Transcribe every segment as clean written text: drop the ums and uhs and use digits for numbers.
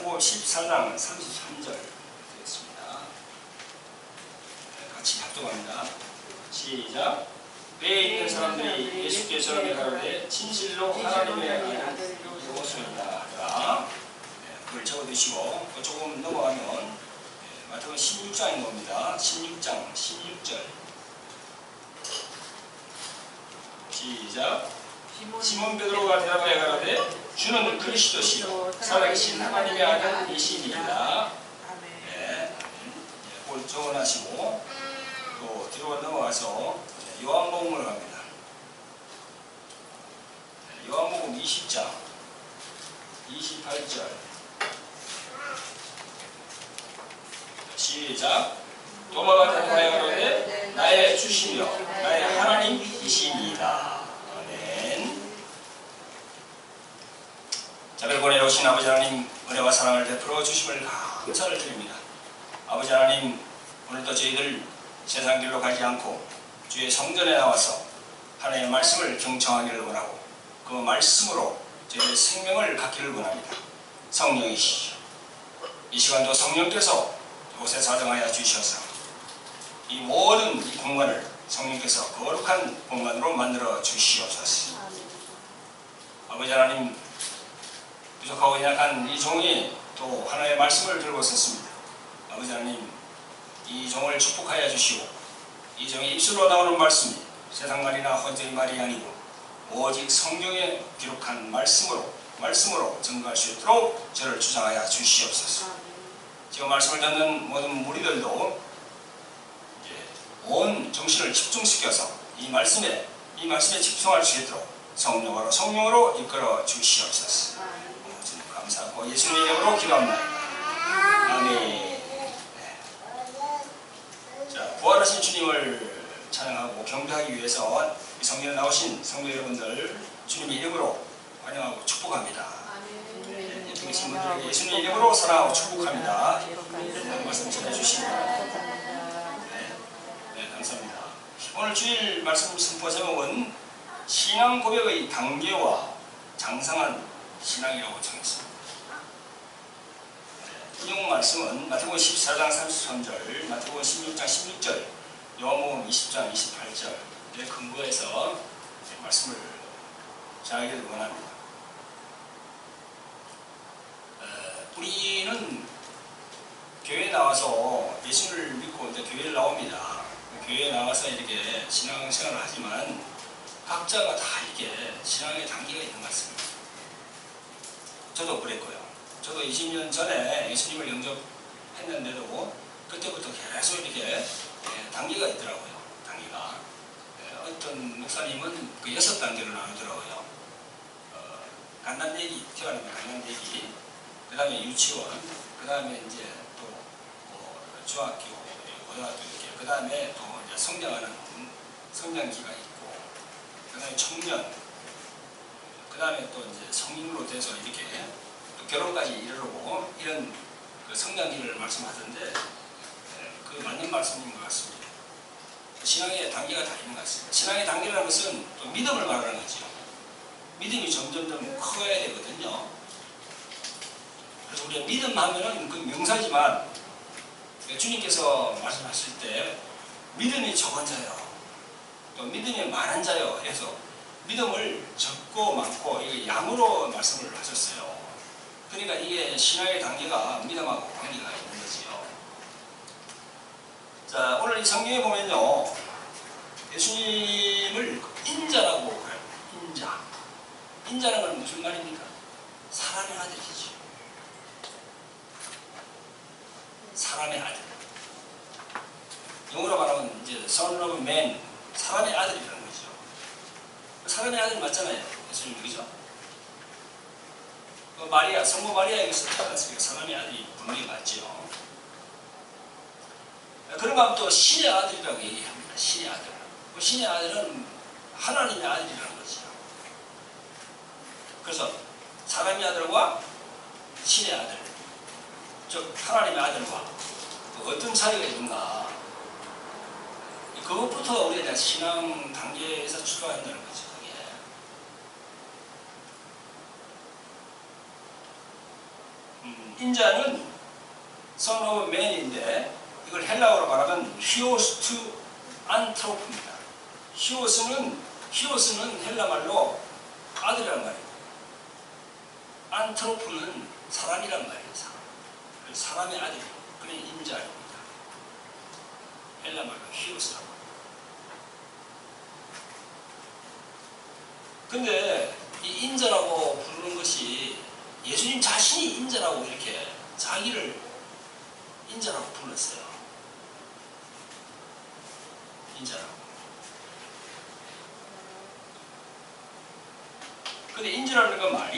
마태복음 14장 33절 되겠습니다. 같이 합독합니다. 시작. 배에 있는 사람들이 예수께 저렇게 가로되 진실로 하나님의 아들 이로소이다 하라. 그걸 적어두시고 조금 넘어가면 마태복음 16장인 겁니다. 16장 16절 시작. 시몬 베드로가 대답하여 가로되 주는 그리스도시요 살아계신 하나님의 아들이시니이다. 네, 그걸 적어놔시고 또 뒤로 넘어가서 요한복음으로 갑니다. 요한복음 20장 28절 시작. 도마가 대답하여 가로되 나의 주시며 나의 하나님이시니이다. 아멘. 자비를 보내러 오신 아버지 하나님, 은혜와 사랑을 베풀어 주심을 감사를 드립니다. 아버지 하나님, 오늘도 저희들 세상 길로 가지 않고 주의 성전에 나와서 하나님의 말씀을 경청하기를 원하고 그 말씀으로 저희의 생명을 갖기를 원합니다. 성령이시죠. 이 시간도 성령께서 이곳에 자정하여 주셔서 이 모든 이 공간을 성령께서 거룩한 공간으로 만들어 주시옵소서. 아버지 하나님, 부족하고 연약한 이 종이 또 하나님의 말씀을 들고 섰습니다. 아버지 하나님, 이 종을 축복하여 주시고 이 종의 입술로 나오는 말씀이 세상 말이나 혼자의 말이 아니고 오직 성경에 기록한 말씀으로 증거할 수 있도록 저를 주장하여 주시옵소서. 지금 말씀을 듣는 모든 무리들도 이제 온 정신을 집중시켜서 이 말씀에 집중할 수 있도록 성령으로 이끌어 주시옵소서. 감사하고 예수님의 이름으로 기도합니다. 아멘. 자, 부활하신 주님을 찬양하고 경배하기 위해서 이 성전에 나오신 성도 여러분들 주님의 이름으로 환영하고 축복합니다. 옆에 계신 분들에게 예수님의 이름으로 사랑하고 축복합니다. 한 말씀 전해주시기 바랍니다. 네, 감사합니다. 오늘 주일 말씀 선포 제목은 신앙 고백의 단계와 장성한 신앙이라고 정했습니다. 인용 말씀은 마태복음 14장 33절, 마태복음 16장 16절, 요한복음 20장 28절에 근거해서 말씀을 전하기를 원합니다. 우리는 교회에 나와서 예수를 믿고 이제 교회를 나옵니다. 교회에 나와서 이렇게 신앙생활을 하지만 각자가 다 이렇게 신앙의 단계가 있는 것 같습니다. 저도 그랬고요. 저도 20년 전에 예수님을 영접했는데도 그때부터 계속 이렇게 단계가 있더라고요. 단계가. 어떤 목사님은 그 6단계로 나누더라고요. 간단대기, 태어나면 간단대기, 그 다음에 유치원, 그 다음에 이제 또 중학교, 고등학교 이렇게, 그 다음에 또 이제 성장하는 성장기가 있고, 그 다음에 청년, 그 다음에 또 이제 성인으로 돼서 이렇게 또 결혼까지 이르고 이런 그 성장기를 말씀하던데 그 맞는 말씀인 것 같습니다. 신앙의 단계가 다 있는 것 같습니다. 신앙의 단계라는 것은 또 믿음을 말하는 거죠. 믿음이 점점 커야 되거든요. 그래서 우리가 믿음 하면은 그 명사지만 주님께서 말씀하실 때 믿음이 적은 자요, 또 믿음이 많은 자요 해서 믿음을 적고 많고 이게 양으로 말씀을 하셨어요. 그러니까 이게 신앙의 단계가 믿음하고 관계가 있는 거지요. 자, 오늘 이 성경에 보면요, 예수님을 인자라고 그래요. 인자라는 건 무슨 말입니까? 사람의 아들이죠. 사람의 아들. 영어로 말하면 이제 son of man, 사람의 아들이라는 거죠. 사람의 아들 맞잖아요, 예수님, 그죠? 마리아, 성모 마리아에게서 태어났으니까 사람의 아들이 분명히 맞죠. 그런가 하면 또 신의 아들이라고 얘기합니다. 신의 아들. 신의 아들은 하나님의 아들이라는 거죠. 그래서 사람의 아들과 신의 아들, 즉 하나님의 아들과 어떤 차이가 있는가, 그것부터 우리가 신앙 단계에서 출발한다는 거죠. 인자는 son of man인데 이걸 헬라어로 말하면 히오스 투 안트로프입니다. 히오스는 헬라말로 아들이란 말이에요. 안트로프는 사람이란 말이에요. 사람의 아들, 그게 인자입니다. 헬라말로 히오스라고. 근데 이 인자라고 부르는 것이 예수님 자신이 인자라고 이렇게 자기를 인자라고 불렀어요. 인자라고. 근데 인자라는 건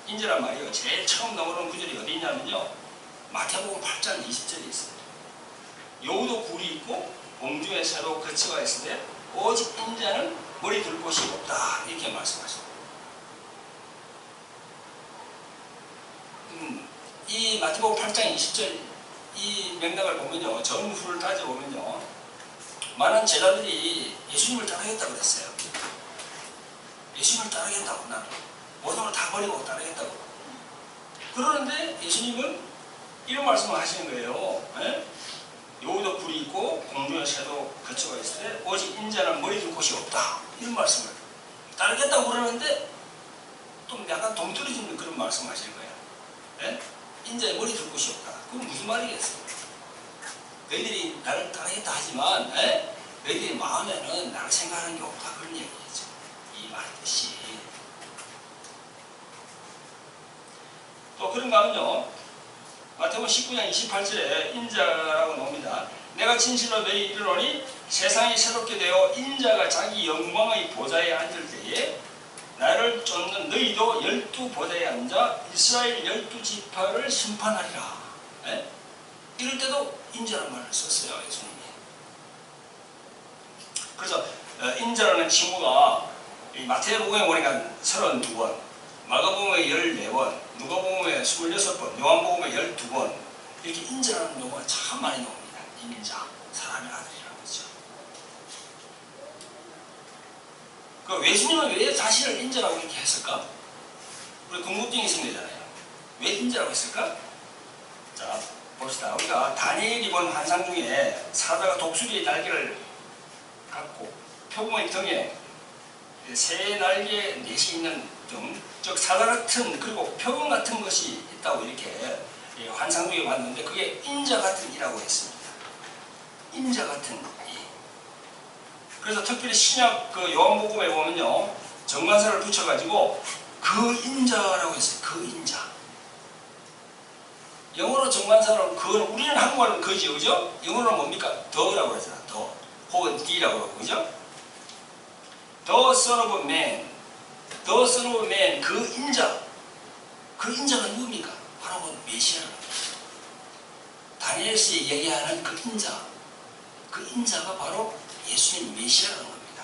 인자란 말이요. 제일 처음 나오는 구절이 어디 있냐면요. 마태복음 8장 20절에 있어요. 여우도 굴이 있고 공중의 새도 거처가 있을 때 오직 인자는 머리 둘 곳이 없다. 이렇게 말씀하십니다. 이 마태복음 8장 20절 이 맥락을 보면요. 전후를 따져보면요. 많은 제자들이 예수님을 따르겠다고 그랬어요. 예수님을 따르겠다고. 나는 모든 걸 다 버리고 따르겠다고. 그러는데 예수님은 이런 말씀을 하시는 거예요. 에? 여우도 굴이 있고 공중의 새도 거처가 있을 때 오직 인자는 머리 둘 곳이 없다. 이런 말씀을 따르겠다고 그러는데 또 약간 동떨어지는 그런 말씀을 하시는 거예요. 에? 인자의 머리 둘 곳이 없다. 그건 무슨 말이겠어요? 너희들이 나를 따르겠다 하지만 너희들의 마음에는 나를 생각하는 게 없다. 그런 얘기겠죠. 이 말 뜻이. 또 그런가 하면요. 마태복음 19장 28절에 인자라고 나옵니다. 내가 진실로 너희 이르노니 세상이 새롭게 되어 인자가 자기 영광의 보좌에 앉을 때에 나를 쫓는 너희도 12 보좌에 앉아 이스라엘 12지파를 심판하리라. 이럴 때도 인자라는 말을 썼어요. 예수님이. 그래서 인자라는 칭호가 마태복음에 보니까 32번, 마가복음에 14번, 누가복음에 26번, 요한복음에 12번 이렇게 인자라는 용어가 참 많이 나옵니다. 인자, 사람의 아들이라고 하죠. 그 예수님은 왜 자신을 인자라고 이렇게 했을까? 우리 궁금증이 생기잖아요. 왜 인자라고 했을까? 자, 봅시다. 우리가 다니엘이 본 환상 중에 사자가 독수리의 날개를 갖고 표범의 등에 새 날개 넷이 있는 등, 즉 사자 같은 그리고 표범 같은 것이 있다고 이렇게 환상 중에 봤는데 그게 인자 같은 이라고 했습니다. 인자 같은 이. 그래서 특별히 신약 그 요한복음에 보면요 정관사를 붙여가지고 그 인자라고 했어요. 그 인자. 영어로 정관사는 그건 우리는 한국말은 그죠, 그죠? 영어로는 뭡니까? 더라고 하잖아. 더 혹은 D라고 하고 그죠? The Son of Man, The Son of Man, 그 인자. 그 인자가 누굽니까? 바로 그 메시아라는 겁니다. 다니엘서에 얘기하는 그 인자. 그 인자가 바로 예수님 메시아라는 겁니다.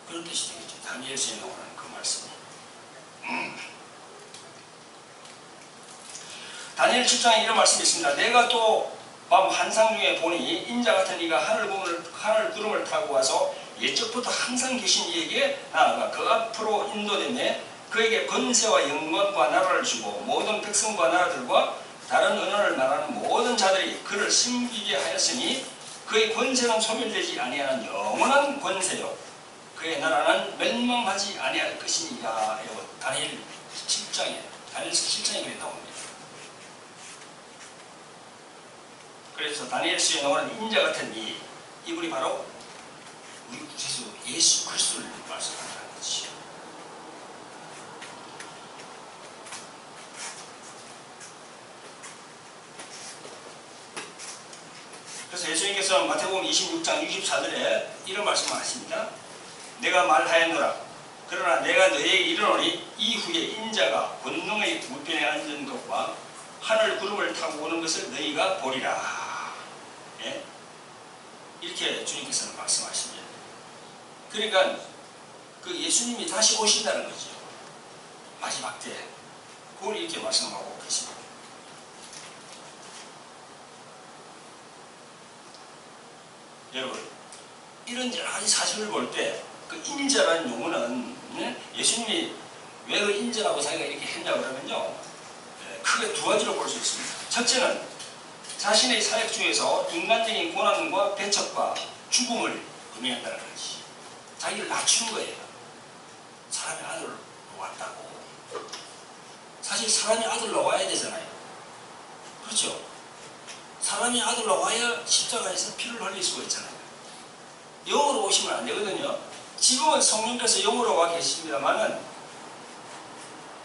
그런 뜻이 되겠죠. 다니엘서에 나오는 그 말씀이. 다니엘 7장에 이런 말씀이 있습니다. 내가 또 밤 환상 중에 보니 인자 같은 이가 하늘 구름을 타고 와서 예적부터 항상 계신 이에게 나아가 그 앞으로 인도되매 그에게 권세와 영광과 나라를 주고 모든 백성과 나라들과 다른 언어를 말하는 모든 자들이 그를 섬기게 하였으니 그의 권세는 소멸되지 아니하는 영원한 권세요 그의 나라는 멸망하지 아니할 것이니라. 다니엘 7장에 다니엘서 7장에 그래 나옵니다. 그래서 다니엘서에 나오는 인자 같은 이분이 바로 우리 구세주 예수 그리스도를 말씀하는 것이죠. 그래서 예수님께서 마태복음 26장 64절에 이런 말씀을 하십니다. 내가 말하였노라. 그러나 내가 너희에게 이르노니 이후에 인자가 권능의 우편에 앉은 것과 하늘 구름을 타고 오는 것을 너희가 보리라. 예? 이렇게 주님께서는 말씀하십니다. 그러니까 그 예수님이 다시 오신다는 거죠. 마지막 때. 그걸 이렇게 말씀하고 계십니다. 여러분, 이런 여러 가지 사실을 볼 때 그 인자라는 용어는 예수님이 왜 그 인자라고 자기가 이렇게 했냐 그러면요. 크게 두 가지로 볼 수 있습니다. 첫째는 자신의 사역 중에서 인간적인 고난과 배척과 죽음을 의미한다는 거지. 자기를 낮추는 거예요. 사람의 아들로 왔다고. 사실 사람의 아들로 와야 되잖아요. 그렇죠? 사람의 아들로 와야 십자가에서 피를 흘릴 수가 있잖아요. 영으로 오시면 안 되거든요. 지금은 성령께서 영으로 와 계십니다만은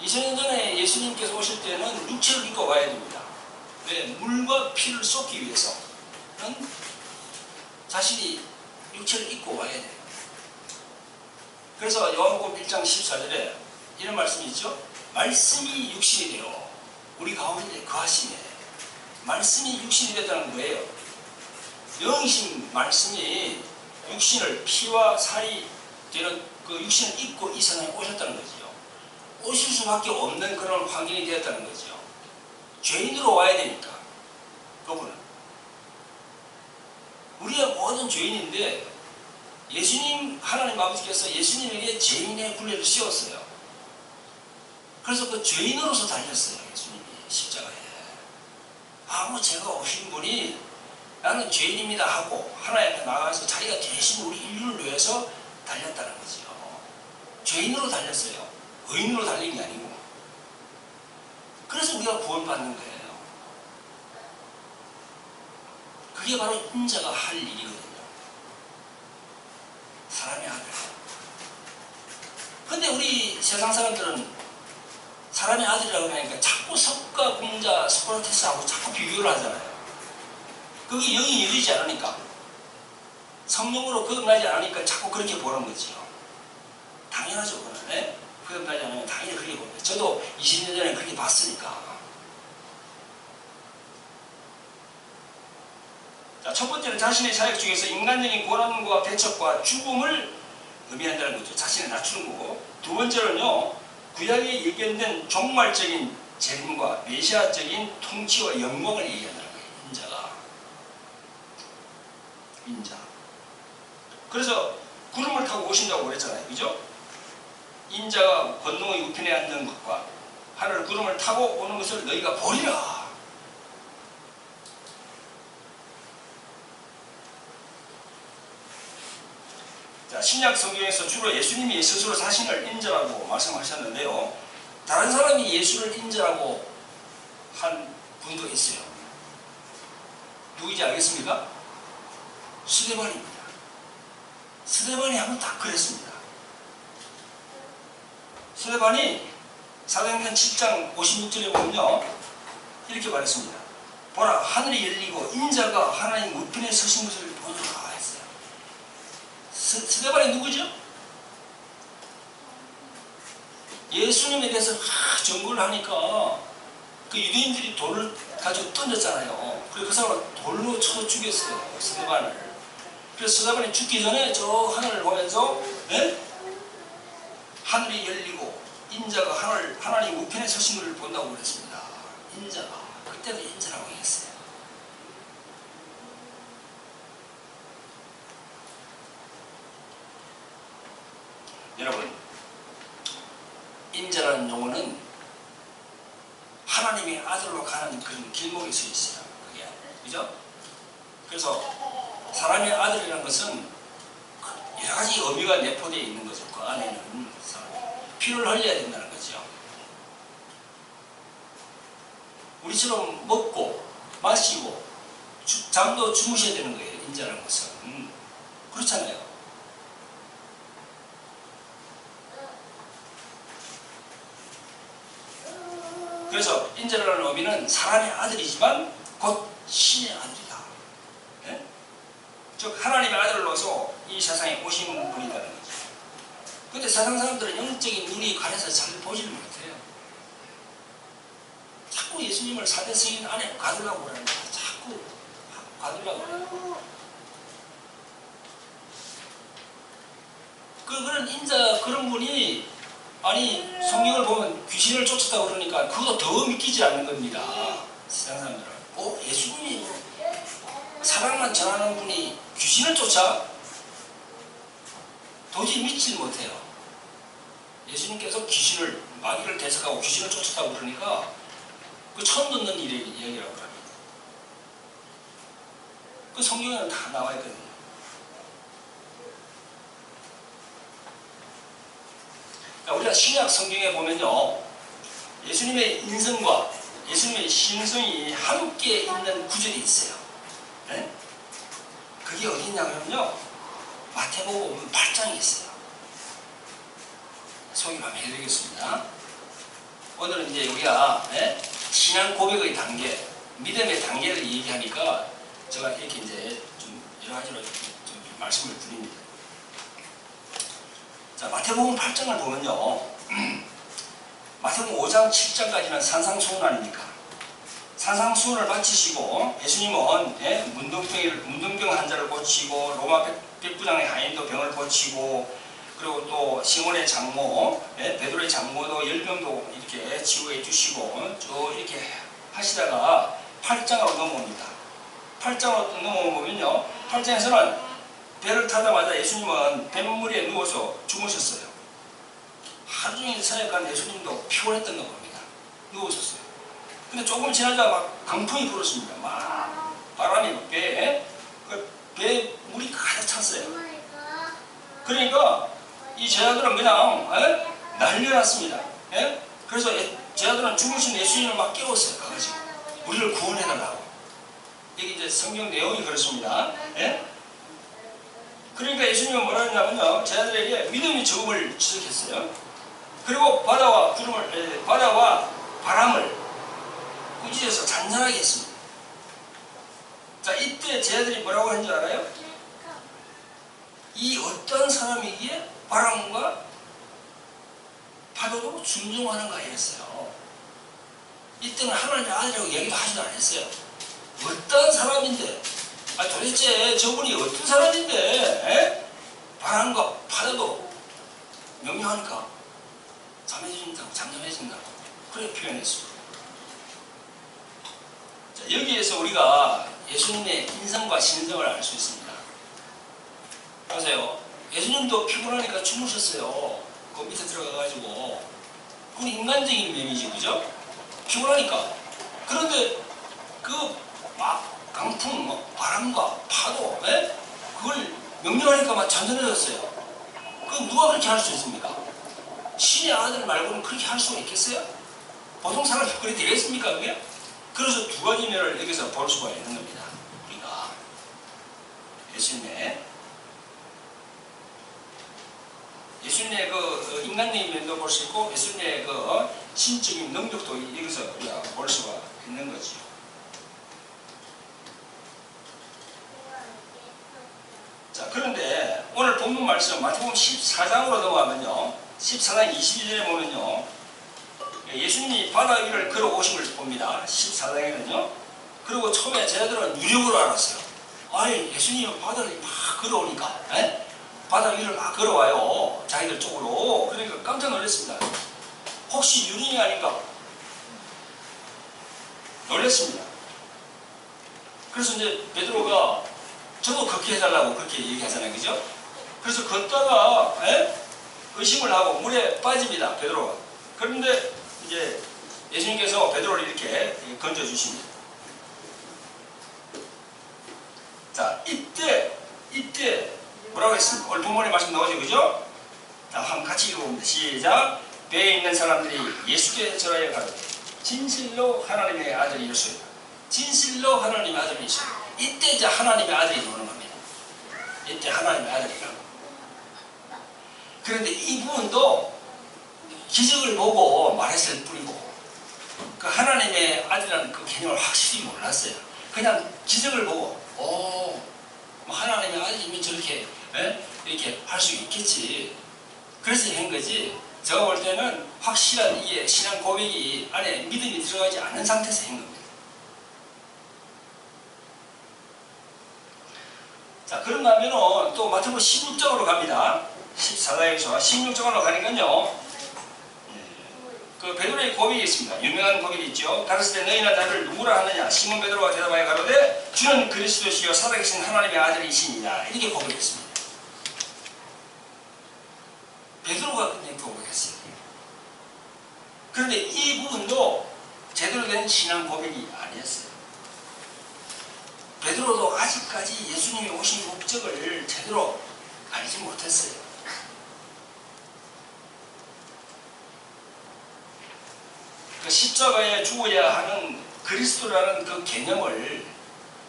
2000년 전에 예수님께서 오실 때는 육체를 입고 와야 됩니다. 왜? 물과 피를 쏟기 위해서는 자신이 육체를 입고 와야 돼요. 그래서 요한복음 1장 14절에 이런 말씀이 있죠. 말씀이 육신이 되어 우리 가운데 거하시네. 말씀이 육신이 됐다는 거예요. 영이신 말씀이 육신을 피와 살이 되는 그 육신을 입고 이 세상에 오셨다는 거지요. 오실 수밖에 없는 그런 환경이 되었다는 거지요. 죄인으로 와야 되니까. 그분은 우리가 모든 죄인인데 예수님 하나님 아버지께서 예수님에게 죄인의 굴레를 씌웠어요. 그래서 그 죄인으로서 달렸어요. 예수님이 십자가에. 아무 죄가 없으신 분이 나는 죄인입니다 하고 하나님 앞에 나가서 자기가 대신 우리 인류를 위해서 달렸다는 거지요. 죄인으로 달렸어요. 의인으로 달린 게 아니고. 그래서 우리가 구원받는 거예요. 그게 바로 인자가 할 일이거든요. 사람의 아들. 근데 우리 세상 사람들은 사람의 아들이라고 하니까 자꾸 석가, 공자, 소크라테스하고 자꾸 비교를 하잖아요. 그게 영이 열리지 않으니까, 성령으로 거듭나지 않으니까 자꾸 그렇게 보는 거지요. 당연하죠, 그거는. 네? 거듭나지 않으면 당연히 그렇게 봅니다. 저도 20년 전에 그렇게 봤으니까. 자, 첫 번째는 자신의 사역 중에서 인간적인 고난과 배척과 죽음을 의미한다는 거죠. 자신을 낮추는 거고. 두 번째는요, 구약에 예견된 종말적인 재림과 메시아적인 통치와 영광을 얘기한다는 거예요. 인자가. 인자. 그래서 구름을 타고 오신다고 그랬잖아요. 그죠? 인자가 권능의 우편에 앉는 것과 하늘 구름을 타고 오는 것을 너희가 보리라. 자, 신약 성경에서 주로 예수님이 스스로 자신을 인자라고 말씀하셨는데요. 다른 사람이 예수를 인자라고 한 분도 있어요. 누구인지 알겠습니까? 스데반입니다. 스데반이 한번 딱 그랬습니다. 스데반이 사도행전 7장 56절에 보면요, 이렇게 말했습니다. 보라, 하늘이 열리고 인자가 하나님 우편에 서신 것을 보노라 했어요. 스데반이 누구죠? 예수님에 대해서 전거를 하니까 그 유대인들이 돌을 가지고 던졌잖아요. 그래서 그 사람을 돌로 쳐 죽였어요. 스데반을. 그래서 스데반이 죽기 전에 저 하늘을 보면서 하늘이 열리고 인자가 하나님 우편에 서신 것을 본다고 그랬습니다. 인자가. 그때도 인자라고 했어요. 여러분, 인자라는 용어는 하나님의 아들로 가는 그런 길목에 서 있어요. 그게. 그죠? 그래서 사람의 아들이라는 것은 여러 가지 의미가 내포되어 있는 거죠. 그 안에는 피를 흘려야 된다는 거죠. 우리처럼 먹고 마시고 잠도 주무셔야 되는 거예요. 인자라는 것은. 그렇잖아요. 그래서 인자라는 의미는 사람의 아들이지만 곧 신의 아들이다. 네? 즉 하나님의 아들로서 이 세상에 오신 분이라는 거죠. 근데 세상 사람들은 영적인 눈이 가려서 잘 보지를 못해요. 자꾸 예수님을 사대 승인 안에 가두려고 그러는 거야. 자꾸 가두려고 그래요. 그런 인자, 그런 분이, 아니, 성경을 보면 귀신을 쫓았다고 그러니까 그거 더 믿기지 않는 겁니다. 세상 사람들은. 예수님이 사랑만 전하는 분이 귀신을 쫓아? 도저히 믿지 못해요. 예수님께서 귀신을, 마귀를 대적하고 귀신을 쫓았다고 그러니까 그 처음 듣는 이야기라고 합니다. 그 성경에는 다 나와 있거든요. 그러니까 우리가 신약 성경에 보면요, 예수님의 인성과 예수님의 신성이 함께 있는 구절이 있어요. 네? 그게 어디 있냐면요, 마태복음 8장에 있어요. 소개를 한번 해드리겠습니다. 오늘은 이제 우리가 신앙 고백의 단계, 믿음의 단계를 얘기하니까 제가 이렇게 이제 좀 여러 가지로 좀 말씀을 드립니다. 자, 마태복음 8장을 보면요, 마태복음 5장 7장까지는 산상수훈 아닙니까? 산상수훈을 마치시고 예수님은 문둥병 환자를 고치고 로마 백부장의 하인도 병을 고치고, 그리고 또 시몬의 장모, 베드로의 장모도 열병도 이렇게 치유해 주시고 쭉 이렇게 하시다가 8장으로 넘어옵니다. 8장으로 넘어오면요, 8장에서는 배를 타자마자 예수님은 뱃물에 누워서 주무셨어요. 하루 종일 사역한 예수님도 피곤했던 거 봅니다. 누우셨어요. 근데 조금 지나자 막 강풍이 불었습니다. 막 바람이 배에 물이 가득 찼어요. 그러니까 이 제자들은 그냥 난리났습니다. 그래서 제자들은 죽으신 예수님을 막 깨웠어요. 가가지고 우리를 구원해달라고. 이게 이제 성경 내용이 그렇습니다. 그러니까 예수님은 뭐라 했냐면요, 제자들에게 믿음이 적음을 지적했어요. 그리고 바다와 바람을 꾸짖어서 잔잔하게 했습니다. 자, 이때 제자들이 뭐라고 했는지 알아요? 이 어떤 사람이기에 바람과 파도도 순종하는가 했어요. 이때는 하나님의 아들이라고 얘기도 하지도 않았어요. 어떤 사람인데, 도대체 저분이 어떤 사람인데 바람과 파도도 명령하니까 잠잠해진다고 그렇게 표현했습니다. 자, 여기에서 우리가 예수님의 인성과 신성을 알 수 있습니다. 보세요. 예수님도 피곤하니까 주무셨어요. 그 밑에 들어가가지고. 그건 인간적인 면이지, 그죠? 피곤하니까. 그런데 막 강풍, 바람과 파도, 그걸 명령하니까 막 잔잔해졌어요. 그럼 누가 그렇게 할 수 있습니까? 신의 아들 말고는 그렇게 할 수가 있겠어요? 보통 사람이 그렇게 되겠습니까, 그게? 그래서 두 가지 면을 여기서 볼 수가 있는 겁니다. 우리가 예수님의 그 인간적인 면도 볼 수 있고 예수님의 그 신적인 능력도 여기서 우리가 볼 수가 있는 거죠. 자, 그런데 오늘 본문 말씀 마태복음 14장으로 넘어가면요, 14장 22절에 보면요, 예수님이 바다 위를 걸어오심을 봅니다. 14장에는요. 그리고 처음에 제자들은 유력으로 알았어요. 아니, 예수님은 바다를 막 걸어오니까, 바다 위를 막 걸어와요. 자기들 쪽으로. 그러니까 깜짝 놀랐습니다. 혹시 유령이 아닌가? 놀랐습니다. 그래서 이제 베드로가 저도 걷게 해달라고 그렇게 얘기하잖아요. 그죠? 그래서 걷다가 의심을 하고 물에 빠집니다. 베드로가. 그런데 이제 예수님께서 베드로를 이렇게 건져주십니다. 자, 이때 뭐라고 했습니까? 오늘 본문의 말씀 나오죠, 그죠? 자, 한번 같이 읽어봅니다. 시작. 배에 있는 사람들이 예수께 절하여 가되 진실로 하나님의 아들이었어요. 진실로 하나님의 아들이었어요. 이때 이제 하나님의 아들이 나오는 겁니다. 이때 하나님의 아들이라고. 그런데 이 부분도 기적을 보고 말했을 뿐이고 그 하나님의 아들이라는 그 개념을 확실히 몰랐어요. 그냥 기적을 보고 뭐 하나님의 아들이면 저렇게 이렇게 할 수 있겠지. 그래서 한 거지. 제가 볼 때는 확실한 이게 신앙 고백이 안에 믿음이 들어가지 않는 상태에서 한 겁니다. 자, 그런가 하면은 또 마태복음 16장으로 갑니다. 14장에서 16장으로 가니까요, 그 베드로의 고백이 있습니다. 유명한 고백이 있죠. 가르치되 너희는 나를 누구라 하느냐? 시몬 베드로가 대답하여 가로되 주는 그리스도시요 살아계신 하나님의 아들이시니라. 이렇게 고백했습니다. 베드로가 그냥 고백했어요. 그런데 이 부분도 제대로 된 신앙 고백이 아니었어요. 베드로도 아직까지 예수님이 오신 목적을 제대로 알지 못했어요. 그 십자가에 죽어야 하는 그리스도라는 그 개념을,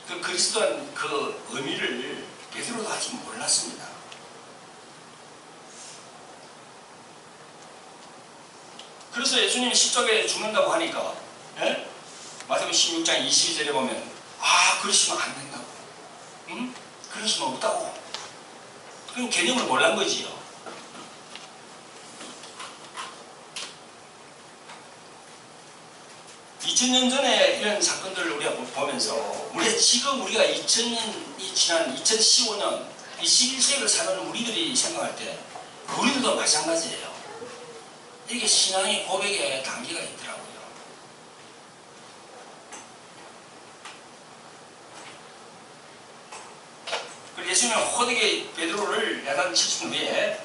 그 그리스도라는 그 의미를 베드로도 아직 몰랐습니다. 그래서 예수님이 십자가에 죽는다고 하니까, 예? 마태복음 16장 22절에 보면, 그러시면 안 된다고. 응? 그러시면 없다고. 그건 개념을 몰란 거지요. (2000년) 전에 이런 사건들을 우리가 보면서, 지금 우리가 2000년이 지난 2015년, 이 11세기를 사는 우리들이 생각할 때, 우리들도 마찬가지예요. 이게 신앙의 고백의 단계가 있더라고요. 그리고 예수님은 호되게 베드로를 야단치신 후에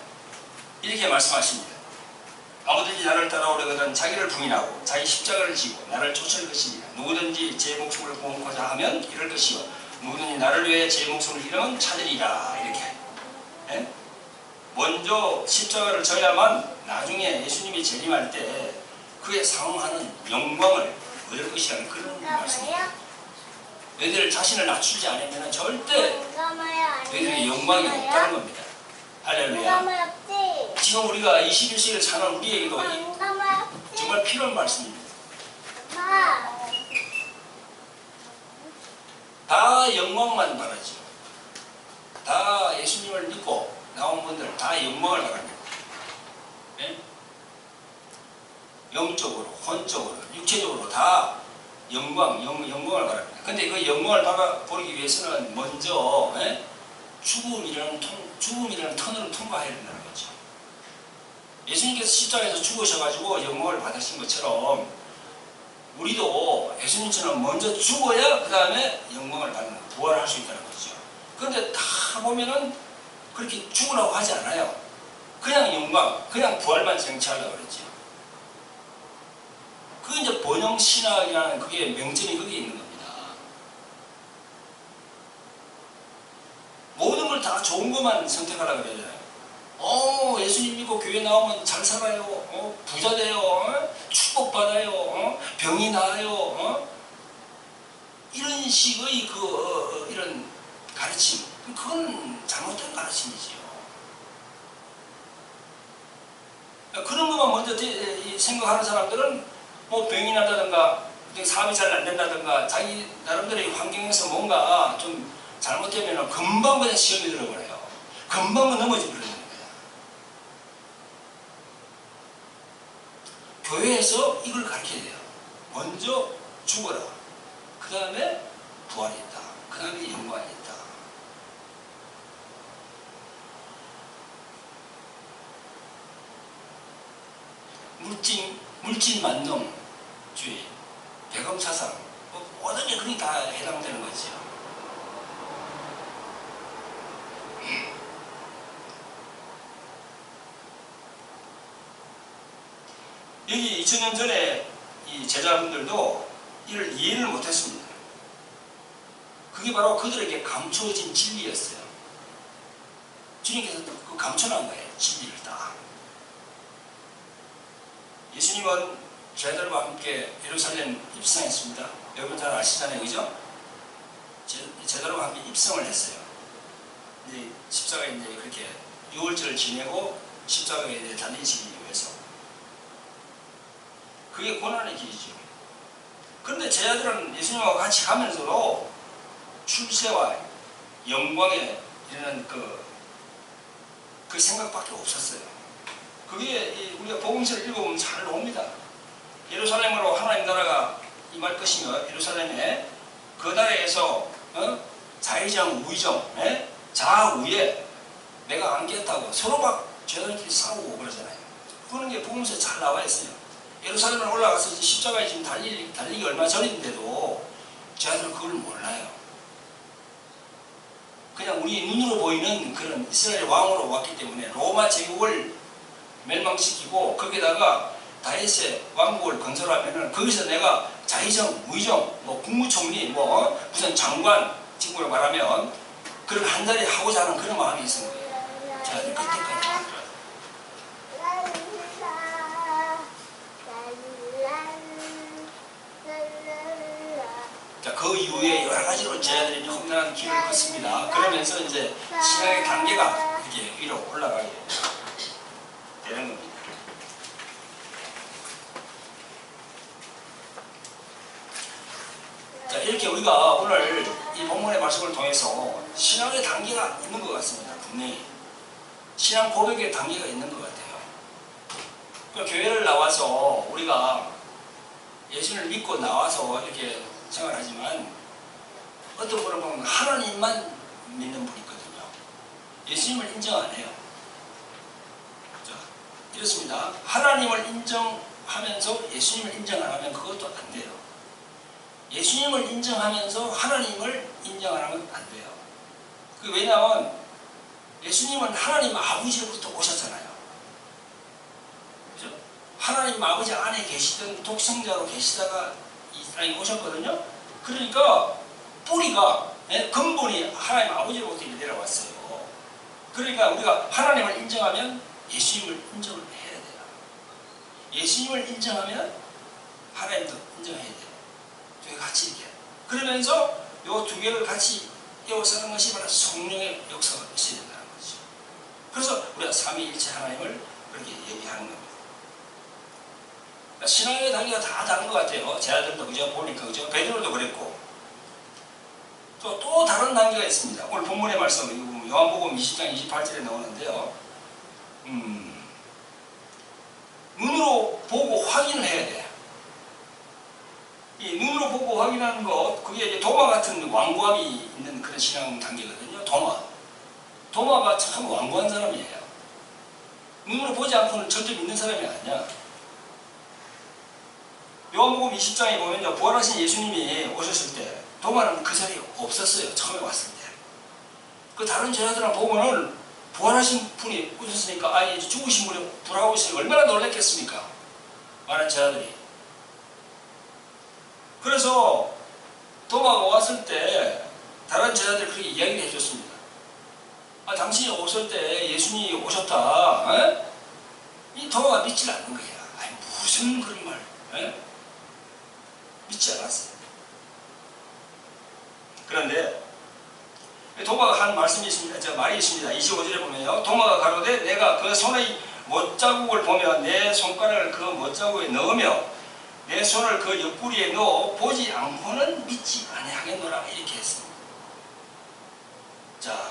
이렇게 말씀하십니다. 아무든지 나를 따라오려거든 자기를 부인하고 자기 십자가를 지고 나를 쫓을 것이니라. 누구든지 제 목숨을 구원하고자 하면 이럴 것이요 누구든지 나를 위해 제 목숨을 잃으면 찾으리라. 이렇게. 예? 먼저 십자가를 져야만 나중에 예수님이 재림할 때 그에 상응하는 영광을 얻을 것이라는 그런 말씀입니다. 너희들 자신을 낮추지 않으면 절대 너희들의 영광이 없다는 겁니다. 할렐루야. 지금 우리가 21세기를 사는 우리에게도 정말 필요한 말씀입니다. 다 영광만 바라죠. 다 예수님을 믿고 나온 분들 다 영광을 바랍니다. 네? 영적으로, 혼적으로, 육체적으로 다 영광을 바랍니다. 근데 그 영광을 바라보기 위해서는 먼저 죽음이라는 터널을 통과해야 된다는 거죠. 예수님께서 십자가에서 죽으셔가지고 영광을 받으신 것처럼 우리도 예수님처럼 먼저 죽어야 그 다음에 영광을 받는, 부활할 수 있다는 거죠. 그런데 다 보면은 그렇게 죽으라고 하지 않아요. 그냥 영광, 그냥 부활만 쟁취하려고 그러죠. 그게 이제 번영신학이라는 그게 명점이 거기에 있는 겁니다. 모든 걸 다 좋은 것만 선택하려고 그러잖아요. 예수님 믿고 교회 나오면 잘 살아요. 부자 돼요. 축복받아요. 병이 나아요. 이런 식의 이런 가르침, 그건 잘못된 가르침이지요. 그런 것만 먼저 생각하는 사람들은 병이 난다든가 사업이 잘 안 된다든가 자기 나름대로의 환경에서 뭔가 좀 잘못되면 금방 그냥 시험이 들어버려요. 금방 넘어져 버리는 거예요. 교회에서 이걸 가르쳐야 돼요. 먼저 죽어라. 그 다음에 부활이 있다. 그 다음에 영광이 있다. 물질 만능주의, 배경사상, 모든 게 그게 다 해당되는 거죠. 여기 2000년 전에 이 제자분들도 이를 이해를 못했습니다. 그게 바로 그들에게 감춰진 진리였어요. 주님께서 그 감춰놓은 거예요. 진리를 다. 예수님은 제자들과 함께 예루살렘 입성했습니다. 여러분 잘 아시잖아요. 그죠? 제자들과 함께 입성을 했어요. 이제 십자가에 이제 그렇게 6월절을 지내고 십자가에 이제 달리시기 위해서. 그게 고난의 길이죠. 그런데 제자들은 예수님과 같이 가면서도 출세와 영광에 이르는 그 생각밖에 없었어요. 그게 우리가 복음서를 읽어보면 잘 나옵니다. 예루살렘으로 하나님 나라가 임할 것이며 예루살렘에 그 나라에서 좌의정 우의정 좌우에 내가 안겠다고 서로 막 죄들끼리 싸우고 그러잖아요. 그런 게 복음서에 잘 나와 있어요. 예루살렘에 올라가서 십자가에 지금 달리기 얼마 전인데도 제자들은 그걸 몰라요. 그냥 우리 눈으로 보이는 그런 이스라엘 왕으로 왔기 때문에 로마 제국을 멸망시키고 거기다가 다윗의 왕국을 건설하면은 거기서 내가 자의정, 우의정, 뭐 국무총리, 뭐 무슨 장관, 지금으로 말하면 그런 한 자리 하고자 하는 그런 마음이 있는 거예요. 자, 그때까지 만들어야 돼요. 자, 그 이후에 여러 가지로 제자들이 험난한 길을 걷습니다. 그러면서 이제 신앙의 단계가 이렇게 위로 올라가게 되는 겁니다. 자, 이렇게 우리가 오늘 이 본문의 말씀을 통해서 신앙의 단계가 있는 것 같습니다. 분명히 신앙 고백의 단계가 있는 것 같아요. 그러니까 교회를 나와서 우리가 예수를 믿고 나와서 이렇게 생활하지만 어떤 분을 보면 하나님만 믿는 분이 있거든요. 예수님을 인정 안 해요. 자, 이렇습니다. 하나님을 인정하면서 예수님을 인정 안 하면 그것도 안 돼요. 예수님을 인정하면서 하나님을 인정 안 하면 안 돼요. 왜냐하면 예수님은 하나님 아버지로부터 오셨잖아요. 그죠? 하나님 아버지 안에 계시던 독생자로 계시다가 이 땅에 오셨거든요. 그러니까 뿌리가, 근본이 하나님 아버지로부터 내려왔어요. 그러니까 우리가 하나님을 인정하면 예수님을 인정을 해야 돼요. 예수님을 인정하면 하나님도 인정해야 돼요. 두 개 같이 이렇게. 그러면서 이 두 개를 같이 이어서는 것이 바로 성령의 역사가 있어야 된다는 거죠. 그래서 우리가 삼위일체 하나님을 그렇게 얘기하는 겁니다. 그러니까 신앙의 단계가 다 다른 것 같아요. 제자들도 그저 보니까 그죠? 베드로도 그랬고 또 다른 단계가 있습니다. 오늘 본문의 말씀 요한복음 20장 28절에 나오는데요. 눈으로 보고 확인을 해야 돼요. 이 눈으로 보고 확인하는 것, 그게 이제 도마 같은 완고함이 있는 그런 신앙 단계거든요. 도마가 참 완고한 사람이에요. 눈으로 보지 않고는 절대 믿는 사람이 아니야. 요한복음 20장에 보면 부활하신 예수님이 오셨을 때 도마는 그 자리에 없었어요. 처음에 왔을 때. 그 다른 제자들랑 보면은 부활하신 분이 오셨으니까 이제 죽으신 분이 부활하고 있으니까 얼마나 놀랐겠습니까? 많은 제자들이. 그래서 도마가 왔을 때 다른 제자들이 그렇게 이야기를 해줬습니다. 당신이 오실 때 예수님이 오셨다. 이 도마가 믿질 않는 거야. 무슨 그런 말. 믿지 않았어요. 그런데 도마가 한 말씀이 있습니다. 말이 있습니다. 25절에 보면요. 도마가 가로되 내가 그 손의 못자국을 보며 내 손가락을 그 못자국에 넣으며 내 손을 그 옆구리에 넣어 보지 않고는 믿지 아니하겠노라 이렇게 했습니다. 자,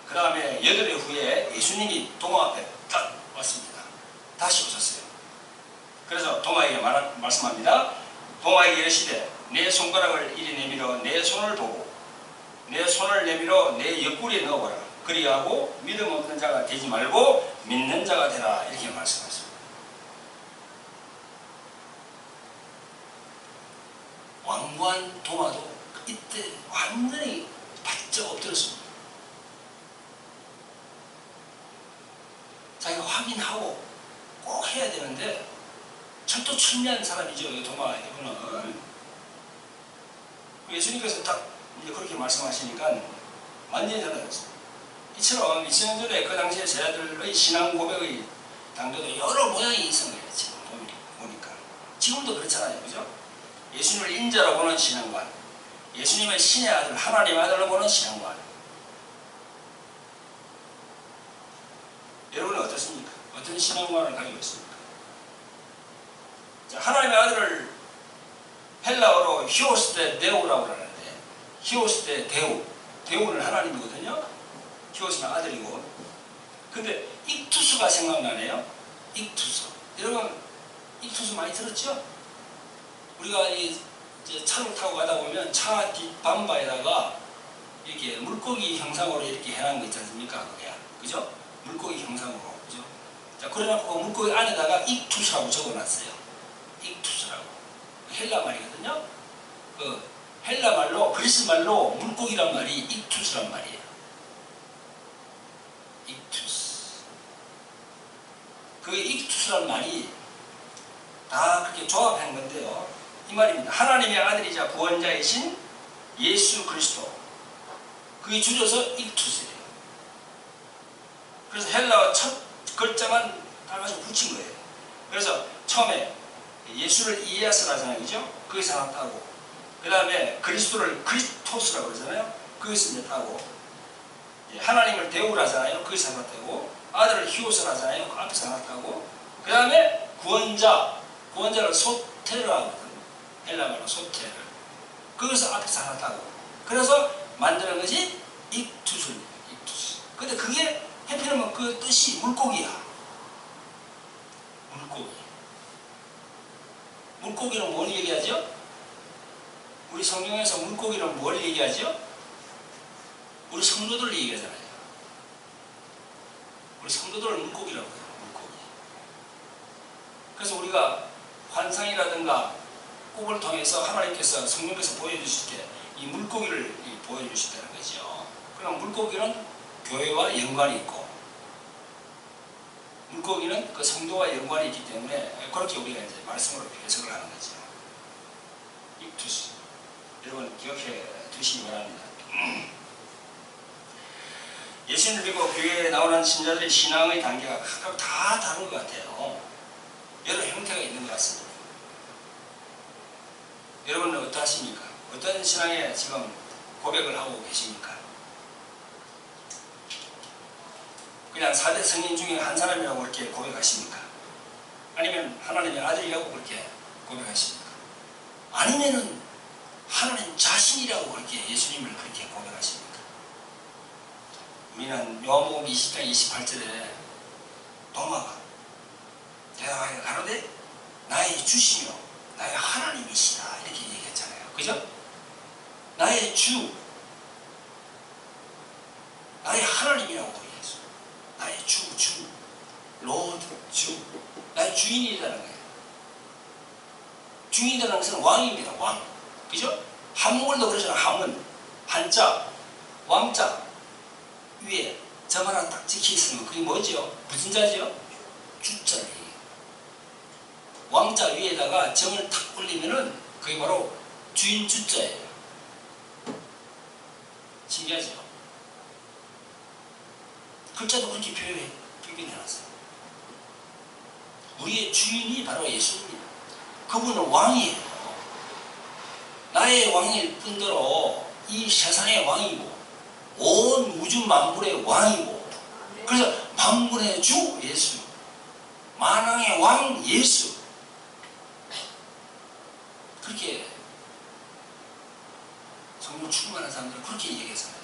그 다음에 8일 후에 예수님이 도마 앞에 딱 왔습니다. 다시 오셨어요. 그래서 도마에게 말씀합니다. 도마에게 이르시되 내 손가락을 이리 내밀어 내 손을 보고 내 손을 내밀어 내 옆구리에 넣어보라. 그리하고 믿음 없는 자가 되지 말고 믿는 자가 되라 이렇게 말씀하셨습니다. 완고한 도마도 이때 완전히 바짝 엎드렸습니다. 자기가 확인하고 꼭 해야 되는데 철두철미한 사람이죠. 이 도마 이분은. 예수님께서 딱 이제 그렇게 말씀하시니까 완전히 달라졌습니다. 이처럼 2000년 전에 그 당시에 제자들의 신앙 고백의 단계도 여러 모양이 있는 거예요. 지금 보니까. 지금도 그렇잖아요. 그죠? 예수님을 인자로 보는 신앙관, 예수님의 신의 아들, 하나님의 아들로 보는 신앙관. 여러분은 어떻습니까? 어떤 신앙관을 가지고 있습니까? 자, 하나님의 아들을 헬라어로 히오스테 데우라고 하는데, 히오스테 데우, 데우는 하나님이거든요. 히오스는 아들이고. 근데 익투스가 생각나네요. 익투스. 여러분 익투스 많이 들었죠? 우리가 이제 차를 타고 가다 보면 차 뒷밤바에다가 이렇게 물고기 형상으로 이렇게 해놓은 거 있지 않습니까? 그게. 그죠? 물고기 형상으로. 그죠? 자, 그래놓고 물고기 안에다가 익투스라고 적어놨어요. 익투스라고. 헬라 말이거든요. 그 헬라 말로, 그리스 말로 물고기란 말이 익투스란 말이에요. 익투스. 그 익투스란 말이 다 그렇게 조합한 건데요. 이 말입니다. 하나님의 아들이자 구원자이신 예수 그리스도. 그게 줄여서 익투스예요. 그래서 헬라어 첫 글자만 따가지고 붙인 거예요. 그래서 처음에 예수를 이에야스라 하잖아요. 그죠? 거기서 나타나고, 그 다음에 그리스도를 크리스토스라고 그러잖아요. 거기서 이제 따고, 하나님을 대우라 하잖아요. 거기서 나타나고, 아들을 히오스라 하잖아요. 그 앞에서 나타나고, 그 다음에 구원자를 소테라 하거든요. 헬라말로 소테를. 거기서 앞에서 나타나고, 그래서 만드는 것이 익투스입니다. 익투스. 근데 그게 해피하면 그 뜻이 물고기야. 물고기. 물고기는 뭘 얘기하죠? 우리 성경에서 물고기는 뭘 얘기하죠? 우리 성도들을 얘기하잖아요. 우리 성도들을 물고기라고 해요. 물고기. 그래서 우리가 환상이라든가 꿈을 통해서 하나님께서 성령께서 보여주실 때 이 물고기를 보여주신다는 거죠. 그럼 물고기는 교회와 연관이 있고, 물고기는 그 성도와 연관이 있기 때문에 그렇게 우리가 이제 말씀으로 해석을 하는 거죠. 익투스. 여러분 기억해 두시기 바랍니다. 예수님을 믿고 교회에 나오는 신자들의 신앙의 단계가 각각 다 다른 것 같아요. 여러 형태가 있는 것 같습니다. 여러분은 어떠하십니까? 어떤 신앙에 지금 고백을 하고 계십니까? 그냥 4대 성인 중에 한 사람이라고 그렇게 고백하십니까? 아니면 하나님의 아들이라고 그렇게 고백하십니까? 아니면은 하나님 자신이라고 그렇게 예수님을 그렇게 고백하십니까? 우리는 요한복음 20장 28절에 도마가 대답하여 가로되 나의 주시며 나의 하나님이시다 이렇게 얘기했잖아요. 그죠? 나의 주, 나의 하나님이라고 얘기했어요. 나의 주, 로드, 주, 나의 주인이라는 거예요. 주인이라는 것은 왕입니다. 왕. 그죠? 한문도 그러잖아요. 한문. 한자, 왕자 위에 점 하나 딱 찍혀 있으면 그게 뭐죠? 무슨 자죠? 주자예요. 왕자 위에다가 점을 탁 올리면은 그게 바로 주인 주자예요. 신기하죠? 글자도 그렇게 표현해놨어요. 우리의 주인이 바로 예수입니다. 그분은 왕이에요. 나의 왕일 뿐더러 이 세상의 왕이고 온 우주 만물의 왕이고, 그래서 만물의 주 예수, 만왕의 왕 예수, 그렇게 성령 충만한 사람들은 그렇게 얘기했잖아요.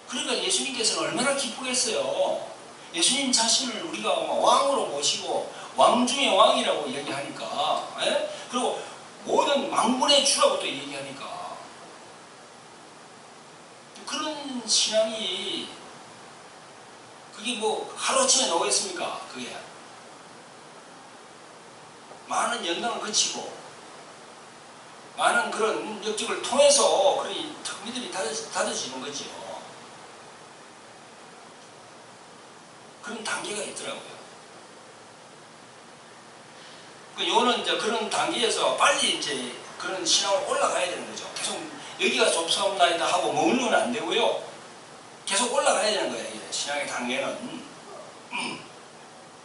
그러니까 예수님께서는 얼마나 기쁘겠어요. 예수님 자신을 우리가 왕으로 모시고 왕 중의 왕이라고 얘기하니까, 그리고 모든 만물의 주라고 또 얘기하니까, 그런 신앙이 그게 뭐 하루아침에 나오겠습니까? 그게 많은 연단을 거치고 많은 그런 역적을 통해서 그런 믿음이 다져지는 거죠. 그런 단계가 있더라고요. 요는 이제 그런 단계에서 빨리 이제 그런 신앙으로 올라가야 되는 거죠. 계속 여기가 좁사옵나이다 하고 머무르면 안 되고요. 계속 올라가야 되는 거예요. 신앙의 단계는.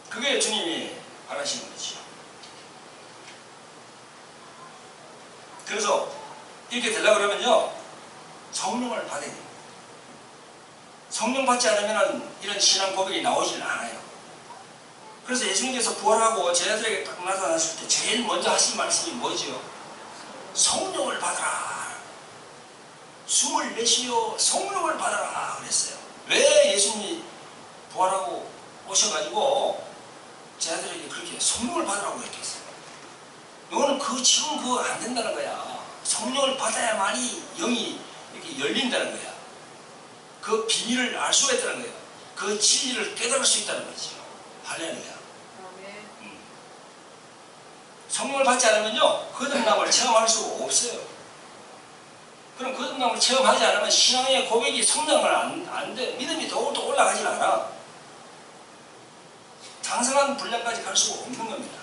그게 주님이 바라시는 거죠. 그래서 이렇게 되려고 그러면요, 성령을 받아야 돼요. 성령 받지 않으면 이런 신앙 고백이 나오질 않아요. 그래서 예수님께서 부활하고 제자들에게 딱 나타났을 때 제일 먼저 하신 말씀이 뭐죠? 성령을 받아라. 숨을 내쉬어 성령을 받아라 그랬어요. 왜 예수님이 부활하고 오셔가지고 제자들에게 그렇게 성령을 받으라고 했겠어요? 이거는 지금 그거 안 된다는 거야. 성령을 받아야만이 영이 이렇게 열린다는 거야. 그 비밀을 알 수가 있다는 거야. 그 진리를 깨달을 수 있다는 거지. 할렐루야. 성령을 받지 않으면요, 거듭남을 체험할 수가 없어요. 그럼 거듭남을 체험하지 않으면 신앙의 고백이 성장을 안 돼. 믿음이 더욱더 올라가질 않아. 장성한 분량까지 갈 수가 없는 겁니다.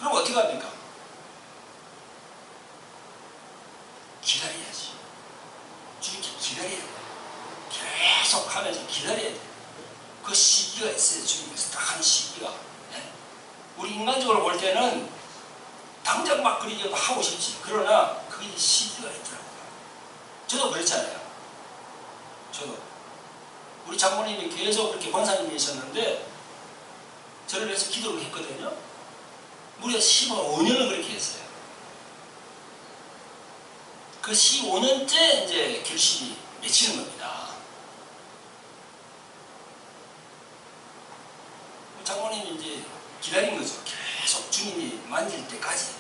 그럼 어떻게 합니까? 기다려야지. 주님께 기다려야 돼. 계속 하면서 기다려야 돼. 그 시기가 있어요. 주님께서 딱 하는 시기가. 네? 우리 인간적으로 볼 때는 당장 막 그렇게 하고 싶지. 그러나 그게 시기가 있더라고요. 저도 그랬잖아요. 저도. 우리 장모님이 계속 그렇게 권사님이셨는데 저를 위해서 기도를 했거든요. 무려 15년을 그렇게 했어요. 그 15년째 이제 결실이 맺히는 겁니다. 장모님이 이제 기다린 거죠. 계속 주님이 만질 때까지.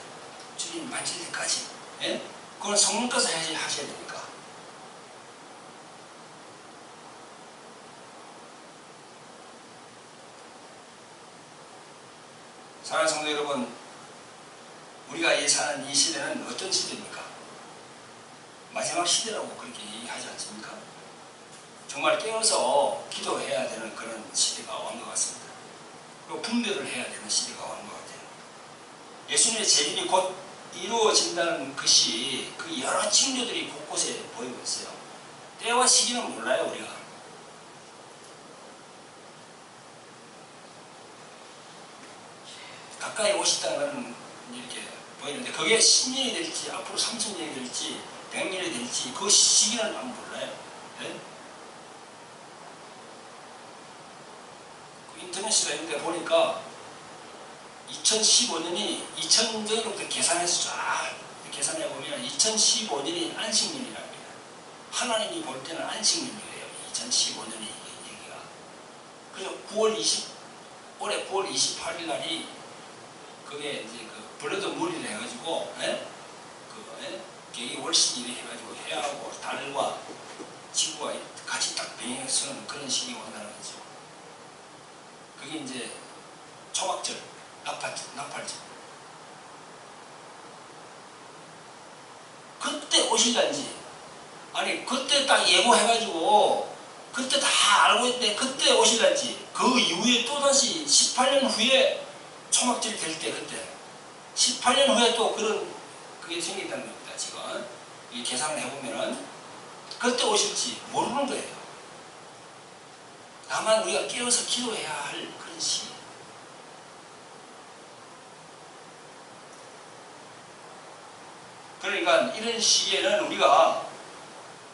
주님이 만질 때까지. 예? 그걸 성령께서 하셔야 되니까. 사랑하는 성도 여러분, 우리가 사는 이 시대는 어떤 시대입니까? 마지막 시대라고 그렇게 얘기하지 않습니까? 정말 깨어서 기도해야 되는 그런 시대가 온 것 같습니다. 그리고 분별을 해야 되는 시대가 온 것 같아요. 예수님의 재림이 곧 이루어진다는 것이 그 여러 징조들이 곳곳에 보이고 있어요. 때와 시기는 몰라요, 우리가. 가까이 오시다는 것은 이렇게 보이는데 그게 10년이 될지 앞으로 30년이 될지 100년이 될지 그 시기는 아무 몰라요. 네? 그 인터넷이나 이런 데 보니까 2015년이 2000년부터 계산해서 쫙 계산해 보면 2015년이 안식년이랍니다. 하나님이 볼 때는 안식년이에요. 2015년이 얘기가. 그래서 올해 9월 28일 날이 그게 이제 그 블러드 물이라 해가지고, 개기 월신이래 해가지고 해하고 달과 지구가 같이 딱 병행해서는 그런 시기가 온다는 거죠. 그게 이제 초막절, 나팔절. 그때 오실란지, 아니, 그때 딱 예고해가지고, 그때 다 알고 있는데, 그때 오실란지, 그 이후에 또다시 18년 후에 초막절이 될 때, 그때. 18년 후에 또 그게 생긴다는 겁니다, 지금. 이 계산을 해보면은. 그때 오실지 모르는 거예요. 다만 우리가 깨어서 기도해야 할 그런 시기. 그러니까 이런 시기에는 우리가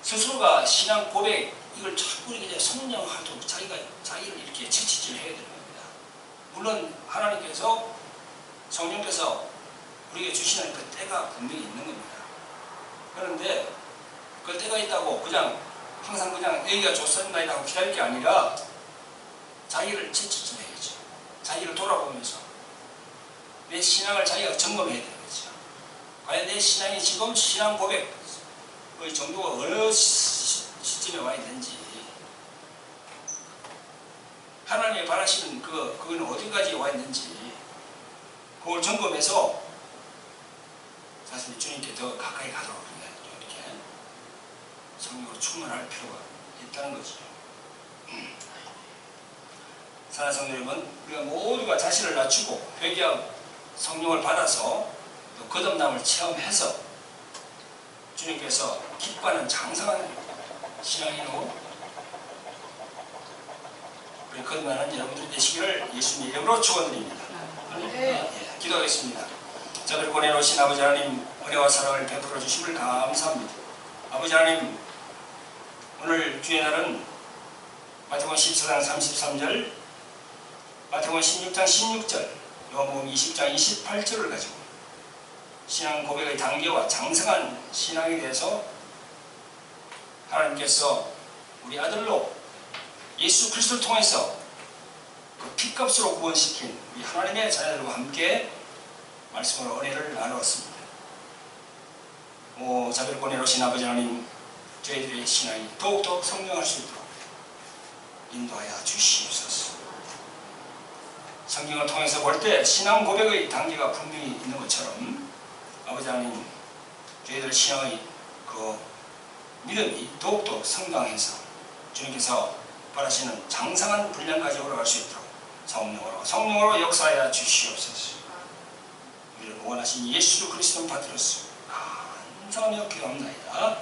스스로가 신앙 고백, 이걸 자꾸 이렇게 성령하도록 자기를 이렇게 채찍질 해야 되는 겁니다. 물론 하나님께서 성령께서 우리에게 주시는 그 때가 분명히 있는 겁니다. 그런데 그 때가 있다고 그냥 항상 그냥 여기가 좋습니다 하고 기다릴 게 아니라 자기를 채찍질 해야죠. 자기를 돌아보면서 내 신앙을 자기가 점검해야 되는 거죠. 과연 내 신앙이 지금 신앙 고백의 정도가 어느 시점에 와 있는지, 하나님이 바라시는 그거는 어디까지 와 있는지, 그걸 점검해서 사실 주님께 더 가까이 가도록 이렇게 성령으로 충만할 필요가 있다는 거죠. 사랑하는 성도 여러분, 우리가 모두가 자신을 낮추고 회개하고 성령을 받아서 또 거듭남을 체험해서 주님께서 기뻐하는 장성한 신앙인으로 우리 거듭나는 여러분들이 되시기를 예수님의 이름으로 축원드립니다. 기도하겠습니다. 저들을 보내놓으신 아버지 하나님, 은혜와 사랑을 베풀어 주심을 감사합니다. 아버지 하나님, 오늘 주의 날은 마태복음 14장 33절, 마태복음 16장 16절, 요한복음 20장 28절을 가지고 신앙 고백의 단계와 장성한 신앙에 대해서 하나님께서 우리 아들로 예수 그리스도를 통해서 그 피값으로 구원시킨 우리 하나님의 자녀들과 함께 말씀으로 은혜를 나누었습니다. 자비를 보내놓으신 아버지 하나님, 저희들의 신앙이 더욱더 성장할 수 있도록 인도하여 주시옵소서. 성경을 통해서 볼 때 신앙 고백의 단계가 분명히 있는 것처럼 아버지 하나님, 저희들 신앙의 그 믿음이 더욱더 성장해서 주님께서 바라시는 장성한 분량까지 올라갈 수 있도록 성령으로 역사하여 주시옵소서. 원하신 예수 그리스도 받들었소 감사하며 기도합나이다.